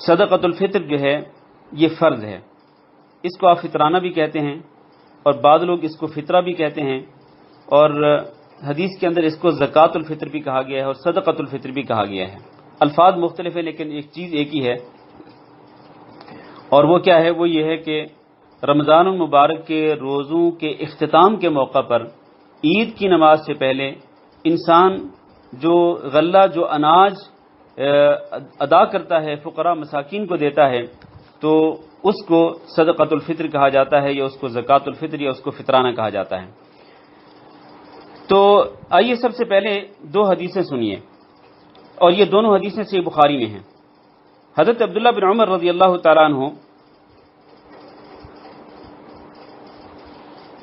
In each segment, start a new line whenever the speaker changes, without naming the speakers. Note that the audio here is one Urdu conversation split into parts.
صدقۃ الفطر جو ہے یہ فرض ہے، اس کو آپ فطرانہ بھی کہتے ہیں اور بعض لوگ اس کو فطرہ بھی کہتے ہیں، اور حدیث کے اندر اس کو زکوٰۃ الفطر بھی کہا گیا ہے اور صدقۃ الفطر بھی کہا گیا ہے۔ الفاظ مختلف ہیں لیکن ایک چیز ایک ہی ہے، اور وہ کیا ہے؟ وہ یہ ہے کہ رمضان المبارک کے روزوں کے اختتام کے موقع پر عید کی نماز سے پہلے انسان جو غلہ، جو اناج ادا کرتا ہے، فقراء مساکین کو دیتا ہے، تو اس کو صدقۃ الفطر کہا جاتا ہے، یا اس کو زکوٰۃ الفطر یا اس کو فطرانہ کہا جاتا ہے۔ تو آئیے سب سے پہلے دو حدیثیں سنیے، اور یہ دونوں حدیثیں صحیح بخاری میں ہیں۔ حضرت عبداللہ بن عمر رضی اللہ تعالیٰ عنہ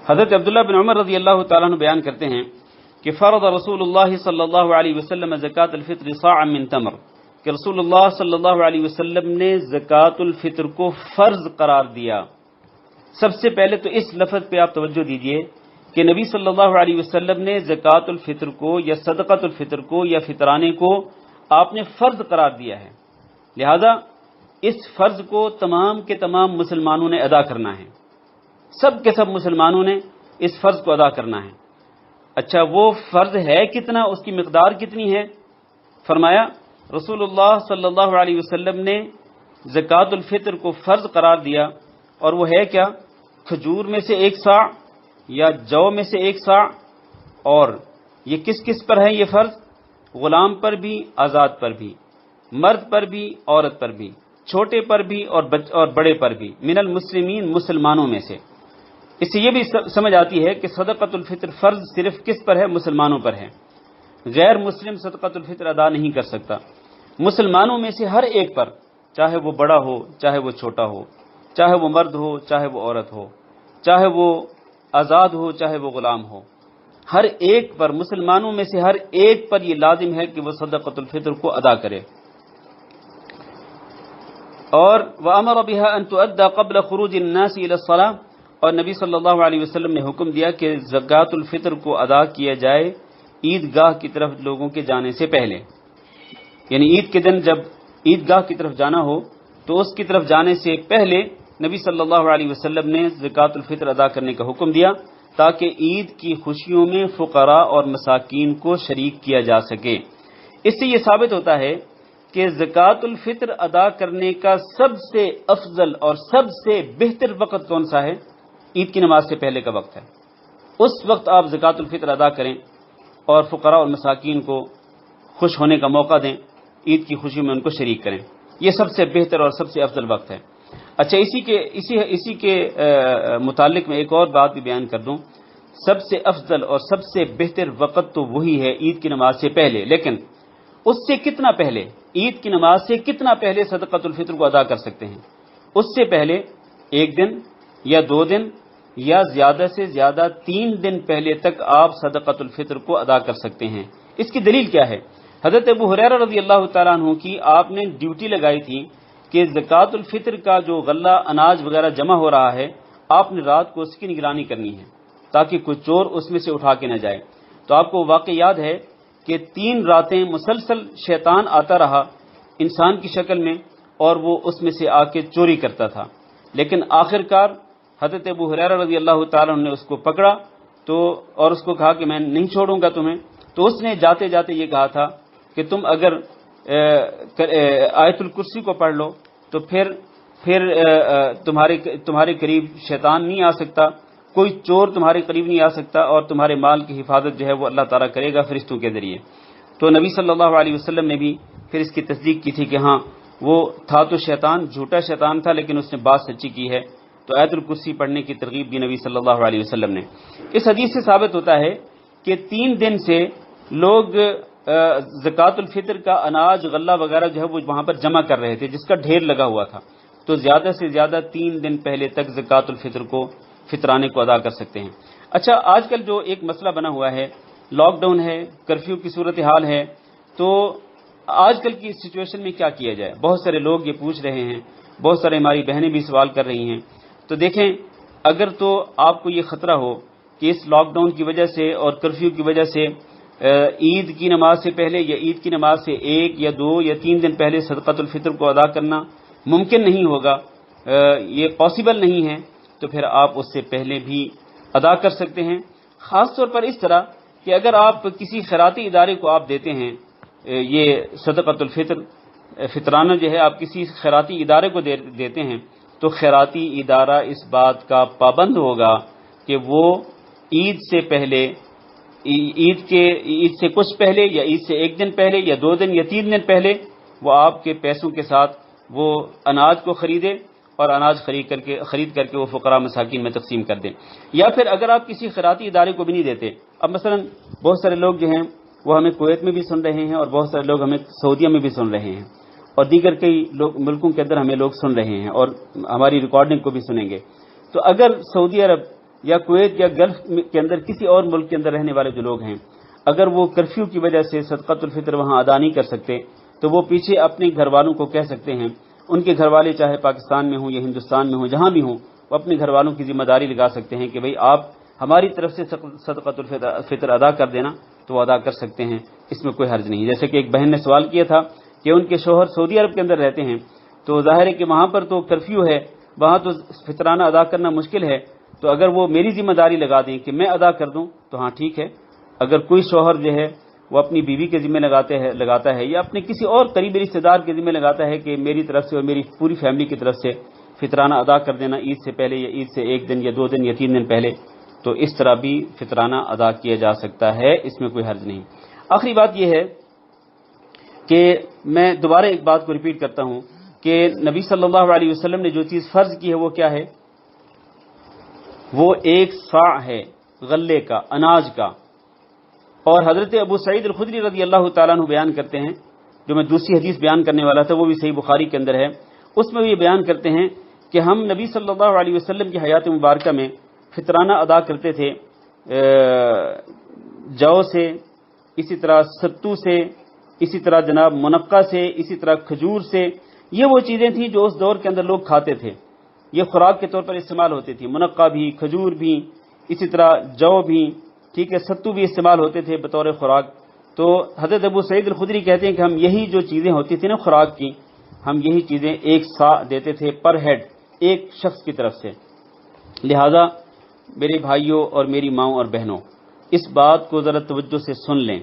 حضرت عبداللہ بن عمر رضی اللہ تعالیٰ عنہ بیان کرتے ہیں کہ فرض رسول اللہ صلی اللہ علیہ وسلم زکوٰۃ الفطر صاعا من تمر، کہ رسول اللہ صلی اللہ علیہ وسلم نے زکوٰۃ الفطر کو فرض قرار دیا۔ سب سے پہلے تو اس لفظ پہ آپ توجہ دیجئے کہ نبی صلی اللہ علیہ وسلم نے زکوٰۃ الفطر کو یا صدقۃ الفطر کو یا فطرانے کو آپ نے فرض قرار دیا ہے، لہذا اس فرض کو تمام کے تمام مسلمانوں نے ادا کرنا ہے، سب کے سب مسلمانوں نے اس فرض کو ادا کرنا ہے۔ اچھا، وہ فرض ہے کتنا، اس کی مقدار کتنی ہے؟ فرمایا رسول اللہ صلی اللہ علیہ وسلم نے زکوٰۃ الفطر کو فرض قرار دیا، اور وہ ہے کیا؟ کھجور میں سے 1 صاع یا جو میں سے 1 صاع، اور یہ کس کس پر ہے یہ فرض؟ غلام پر بھی، آزاد پر بھی، مرد پر بھی، عورت پر بھی، چھوٹے پر بھی اور بڑے پر بھی، من المسلمین، مسلمانوں میں سے۔ اس سے یہ بھی سمجھ آتی ہے کہ صدقۃ الفطر فرض صرف کس پر ہے؟ مسلمانوں پر ہے، غیر مسلم صدقۃ الفطر ادا نہیں کر سکتا۔ مسلمانوں میں سے ہر ایک پر، چاہے وہ بڑا ہو چاہے وہ چھوٹا ہو، چاہے وہ مرد ہو چاہے وہ عورت ہو، چاہے وہ آزاد ہو چاہے وہ غلام ہو، ہر ایک پر، مسلمانوں میں سے ہر ایک پر یہ لازم ہے کہ وہ صدقۃ الفطر کو ادا کرے۔ اور وَأَمَرَ بِهَا أَن تُؤَدَّى قَبْلَ خُرُوجِ النَّاسِ إِلَى الصَّلَاةِ، اور نبی صلی اللہ علیہ وسلم نے حکم دیا کہ زکوٰۃ الفطر کو ادا کیا جائے عیدگاہ کی طرف لوگوں کے جانے سے پہلے، یعنی عید کے دن جب عیدگاہ کی طرف جانا ہو تو اس کی طرف جانے سے پہلے نبی صلی اللہ علیہ وسلم نے زکوٰۃ الفطر ادا کرنے کا حکم دیا، تاکہ عید کی خوشیوں میں فقراء اور مساکین کو شریک کیا جا سکے۔ اس سے یہ ثابت ہوتا ہے کہ زکوٰۃ الفطر ادا کرنے کا سب سے افضل اور سب سے بہتر وقت کون سا ہے؟ عید کی نماز سے پہلے کا وقت ہے۔ اس وقت آپ زکوٰۃ الفطر ادا کریں اور فقراء اور مساکین کو خوش ہونے کا موقع دیں، عید کی خوشی میں ان کو شریک کریں، یہ سب سے بہتر اور سب سے افضل وقت ہے۔ اچھا، اسی کے متعلق میں ایک اور بات بھی بیان کر دوں، سب سے افضل اور سب سے بہتر وقت تو وہی ہے عید کی نماز سے پہلے، لیکن اس سے کتنا پہلے؟ عید کی نماز سے کتنا پہلے صدقۃ الفطر کو ادا کر سکتے ہیں؟ اس سے پہلے 1 دن یا 2 دن یا زیادہ سے زیادہ 3 دن پہلے تک آپ صدقۃ الفطر کو ادا کر سکتے ہیں۔ اس کی دلیل کیا ہے؟ حضرت ابو ہریرہ رضی اللہ تعالیٰ عنہ کی آپ نے ڈیوٹی لگائی تھی کہ زکوٰۃ الفطر کا جو غلہ اناج وغیرہ جمع ہو رہا ہے، آپ نے رات کو اس کی نگرانی کرنی ہے تاکہ کوئی چور اس میں سے اٹھا کے نہ جائے۔ تو آپ کو واقع یاد ہے کہ 3 راتیں مسلسل شیطان آتا رہا انسان کی شکل میں، اور وہ اس میں سے آ کے چوری کرتا تھا، لیکن آخرکار حضرت ابو ہریرہ رضی اللہ تعالیٰ عنہ نے اس کو پکڑا اور اس کو کہا کہ میں نہیں چھوڑوں گا تمہیں۔ تو اس نے جاتے جاتے یہ کہا تھا کہ تم اگر آیت الکرسی کو پڑھ لو تو پھر تمہارے قریب شیطان نہیں آ سکتا، کوئی چور تمہارے قریب نہیں آ سکتا، اور تمہارے مال کی حفاظت جو ہے وہ اللہ تعالیٰ کرے گا فرشتوں کے ذریعے۔ تو نبی صلی اللہ علیہ وسلم نے بھی پھر اس کی تصدیق کی تھی کہ ہاں وہ تھا تو شیطان، جھوٹا شیطان تھا، لیکن اس نے بات سچی کی ہے۔ تو آیت الکرسی پڑھنے کی ترغیب دی نبی صلی اللہ علیہ وسلم نے۔ اس حدیث سے ثابت ہوتا ہے کہ 3 دن سے لوگ زکوٰۃ الفطر کا اناج غلہ وغیرہ جو ہے وہ وہاں پر جمع کر رہے تھے، جس کا ڈھیر لگا ہوا تھا۔ تو زیادہ سے زیادہ 3 دن پہلے تک زکوٰۃ الفطر کو، فطرانے کو ادا کر سکتے ہیں۔ اچھا، آج کل جو ایک مسئلہ بنا ہوا ہے، لاک ڈاؤن ہے، کرفیو کی صورتحال ہے، تو آج کل کی سچویشن میں کیا کیا جائے؟ بہت سارے لوگ یہ پوچھ رہے ہیں، بہت سارے ہماری بہنیں بھی سوال کر رہی ہیں۔ تو دیکھیں، اگر تو آپ کو یہ خطرہ ہو کہ اس لاک ڈاؤن کی وجہ سے اور کرفیو کی وجہ سے عید کی نماز سے پہلے یا عید کی نماز سے 1 یا 2 یا 3 دن پہلے صدقۃ الفطر کو ادا کرنا ممکن نہیں ہوگا، یہ پاسبل نہیں ہے، تو پھر آپ اس سے پہلے بھی ادا کر سکتے ہیں۔ خاص طور پر اس طرح کہ اگر آپ کسی خیراتی ادارے کو آپ دیتے ہیں یہ صدقۃ الفطر، فطرانہ جو ہے آپ کسی خیراتی ادارے کو دیتے ہیں، تو خیراتی ادارہ اس بات کا پابند ہوگا کہ وہ عید سے پہلے، عید سے کچھ پہلے یا عید سے ایک دن پہلے یا 2 دن یا 3 دن پہلے وہ آپ کے پیسوں کے ساتھ وہ اناج کو خریدے اور اناج خرید کر کے وہ فقراء مساکین میں تقسیم کر دیں۔ یا پھر اگر آپ کسی خیراتی ادارے کو بھی نہیں دیتے، اب مثلا بہت سارے لوگ جو ہیں وہ ہمیں کویت میں بھی سن رہے ہیں اور بہت سارے لوگ ہمیں سعودیہ میں بھی سن رہے ہیں اور دیگر کئی ملکوں کے اندر ہمیں لوگ سن رہے ہیں اور ہماری ریکارڈنگ کو بھی سنیں گے، تو اگر سعودی عرب یا کویت یا گلف کے اندر کسی اور ملک کے اندر رہنے والے جو لوگ ہیں، اگر وہ کرفیو کی وجہ سے صدقۃ الفطر وہاں ادا نہیں کر سکتے، تو وہ پیچھے اپنے گھر والوں کو کہہ سکتے ہیں، ان کے گھر والے چاہے پاکستان میں ہوں یا ہندوستان میں ہوں، جہاں بھی ہوں، وہ اپنے گھر والوں کی ذمہ داری لگا سکتے ہیں کہ بھئی آپ ہماری طرف سے صدقۃ الفطر ادا کر دینا، تو وہ ادا کر سکتے ہیں، اس میں کوئی حرج نہیں۔ جیسے کہ ایک بہن نے سوال کیا تھا کہ ان کے شوہر سعودی عرب کے اندر رہتے ہیں، تو ظاہر ہے کہ وہاں پر تو کرفیو ہے، وہاں تو فطرانہ ادا کرنا مشکل ہے، تو اگر وہ میری ذمہ داری لگا دیں کہ میں ادا کر دوں تو ہاں ٹھیک ہے۔ اگر کوئی شوہر جو ہے وہ اپنی بیوی کے ذمہ لگاتا ہے یا اپنے کسی اور قریبی رشتہ دار کے ذمہ لگاتا ہے کہ میری طرف سے اور میری پوری فیملی کی طرف سے فطرانہ ادا کر دینا عید سے پہلے یا عید سے 1 دن یا 2 دن یا 3 دن پہلے، تو اس طرح بھی فطرانہ ادا کیا جا سکتا ہے، اس میں کوئی حرج نہیں۔ آخری بات یہ ہے کہ میں دوبارہ ایک بات کو ریپیٹ کرتا ہوں کہ نبی صلی اللہ علیہ وسلم نے جو چیز فرض کی ہے وہ کیا ہے؟ وہ 1 صاع ہے غلے کا، اناج کا۔ اور حضرت ابو سعید الخدری رضی اللہ تعالیٰ عنہ بیان کرتے ہیں، جو میں دوسری حدیث بیان کرنے والا تھا وہ بھی صحیح بخاری کے اندر ہے، اس میں بھی یہ بیان کرتے ہیں کہ ہم نبی صلی اللہ علیہ وسلم کی حیات مبارکہ میں فطرانہ ادا کرتے تھے جو سے، اسی طرح ستو سے، اسی طرح جناب منقع سے، اسی طرح کھجور سے۔ یہ وہ چیزیں تھیں جو اس دور کے اندر لوگ کھاتے تھے، یہ خوراک کے طور پر استعمال ہوتی تھی، منقع بھی، کھجور بھی، اسی طرح جو بھی، ٹھیک ہے، ستو بھی استعمال ہوتے تھے بطور خوراک۔ تو حضرت ابو سعید الخدری کہتے ہیں کہ ہم یہی جو چیزیں ہوتی تھیں نا خوراک کی، ہم یہی چیزیں 1 صاع دیتے تھے پر ہیڈ، ایک شخص کی طرف سے۔ لہذا میرے بھائیوں اور میری ماؤں اور بہنوں، اس بات کو ذرا توجہ سے سن لیں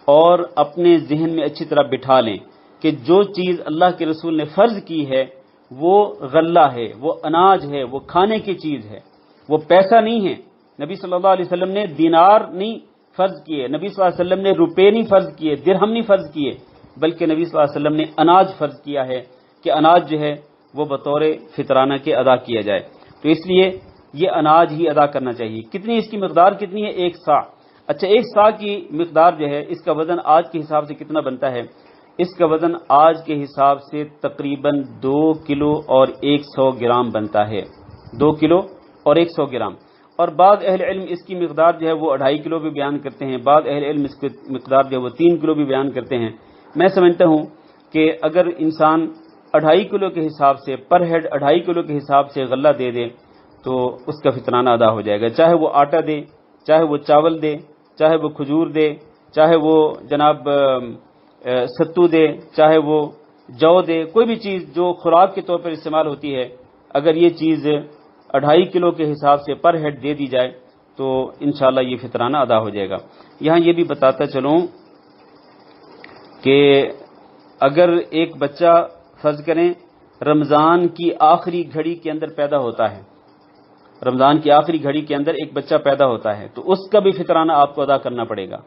اور اپنے ذہن میں اچھی طرح بٹھا لیں کہ جو چیز اللہ کے رسول نے فرض کی ہے وہ غلہ ہے، وہ اناج ہے، وہ کھانے کی چیز ہے، وہ پیسہ نہیں ہے۔ نبی صلی اللہ علیہ وسلم نے دینار نہیں فرض کیے، نبی صلی اللہ علیہ وسلم نے روپے نہیں فرض کیے، درہم نہیں فرض کیے، بلکہ نبی صلی اللہ علیہ وسلم نے اناج فرض کیا ہے کہ اناج جو ہے وہ بطور فطرانہ کے ادا کیا جائے۔ تو اس لیے یہ اناج ہی ادا کرنا چاہیے۔ کتنی اس کی مقدار کتنی ہے؟ 1 صاع۔ اچھا، 1 صاع کی مقدار جو ہے اس کا وزن آج کے حساب سے کتنا بنتا ہے؟ اس کا وزن آج کے حساب سے تقریباً 2 کلو اور 100 گرام بنتا ہے، 2 کلو اور 100 گرام۔ اور بعض اہل علم اس کی مقدار جو ہے وہ 2.5 کلو بھی بیان کرتے ہیں، بعض اہل علم اس کی مقدار جو ہے وہ 3 کلو بھی بیان کرتے ہیں۔ میں سمجھتا ہوں کہ اگر انسان 2.5 کلو کے حساب سے پر ہیڈ 2.5 کلو کے حساب سے غلہ دے دے تو اس کا فطرانہ ادا ہو جائے گا، چاہے وہ آٹا دے، چاہے وہ چاول دے، چاہے وہ کھجور دے، چاہے وہ جناب ستو دے، چاہے وہ جو دے، کوئی بھی چیز جو خوراک کے طور پر استعمال ہوتی ہے، اگر یہ چیز 2.5 کلو کے حساب سے پر ہیڈ دے دی جائے تو انشاءاللہ یہ فطرانہ ادا ہو جائے گا۔ یہاں یہ بھی بتاتا چلوں کہ اگر ایک بچہ فرض کریں رمضان کی آخری گھڑی کے اندر پیدا ہوتا ہے، رمضان کی آخری گھڑی کے اندر ایک بچہ پیدا ہوتا ہے تو اس کا بھی فطرانہ آپ کو ادا کرنا پڑے گا۔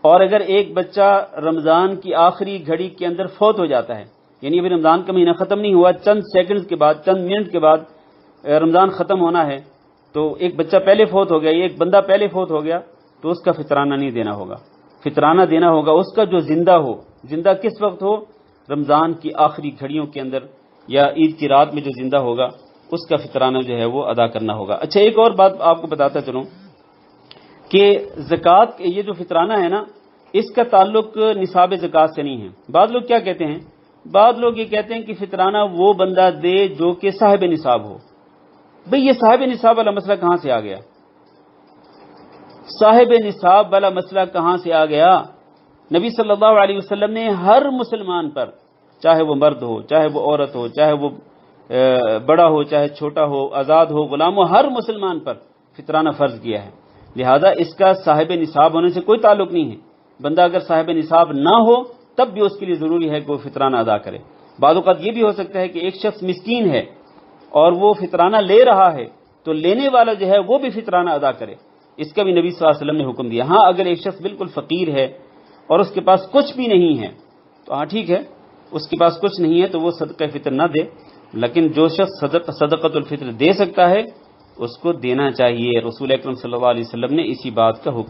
اور اگر ایک بچہ رمضان کی آخری گھڑی کے اندر فوت ہو جاتا ہے، یعنی ابھی رمضان کا مہینہ ختم نہیں ہوا، چند سیکنڈز کے بعد، چند منٹ کے بعد رمضان ختم ہونا ہے، تو ایک بچہ پہلے فوت ہو گیا، ایک بندہ پہلے فوت ہو گیا، تو اس کا فطرانہ نہیں دینا ہوگا۔ فطرانہ دینا ہوگا اس کا جو زندہ ہو۔ زندہ کس وقت ہو؟ رمضان کی آخری گھڑیوں کے اندر یا عید کی رات میں جو زندہ ہوگا اس کا فطرانہ جو ہے وہ ادا کرنا ہوگا۔ اچھا، ایک اور بات آپ کو بتاتا چلوں کہ زکوٰۃ، یہ جو فطرانہ ہے نا، اس کا تعلق نصاب زکوٰۃ سے نہیں ہے۔ بعض لوگ کیا کہتے ہیں؟ بعض لوگ یہ کہتے ہیں کہ فطرانہ وہ بندہ دے جو کہ صاحب نصاب ہو۔ بھئی یہ صاحب نصاب والا مسئلہ کہاں سے آ گیا؟ صاحب نصاب والا مسئلہ کہاں سے آ گیا؟ نبی صلی اللہ علیہ وسلم نے ہر مسلمان پر چاہے وہ مرد ہو، چاہے وہ عورت ہو، چاہے وہ بڑا ہو، چاہے چھوٹا ہو، آزاد ہو، غلام ہو، ہر مسلمان پر فطرانہ فرض کیا ہے۔ لہذا اس کا صاحب نصاب ہونے سے کوئی تعلق نہیں ہے۔ بندہ اگر صاحب نصاب نہ ہو تب بھی اس کے لیے ضروری ہے کہ وہ فطرانہ ادا کرے۔ بعض اوقات یہ بھی ہو سکتا ہے کہ ایک شخص مسکین ہے اور وہ فطرانہ لے رہا ہے، تو لینے والا جو ہے وہ بھی فطرانہ ادا کرے، اس کا بھی نبی صلی اللہ علیہ وسلم نے حکم دیا۔ ہاں اگر ایک شخص بالکل فقیر ہے اور اس کے پاس کچھ بھی نہیں ہے تو ہاں ٹھیک ہے، اس کے پاس کچھ نہیں ہے تو وہ صدقہ فطر نہ دے، لیکن جو شخص صدقۃ الفطر دے سکتا ہے اس کو دینا چاہیے۔ رسول اکرم صلی اللہ علیہ وسلم نے اسی بات کا حکم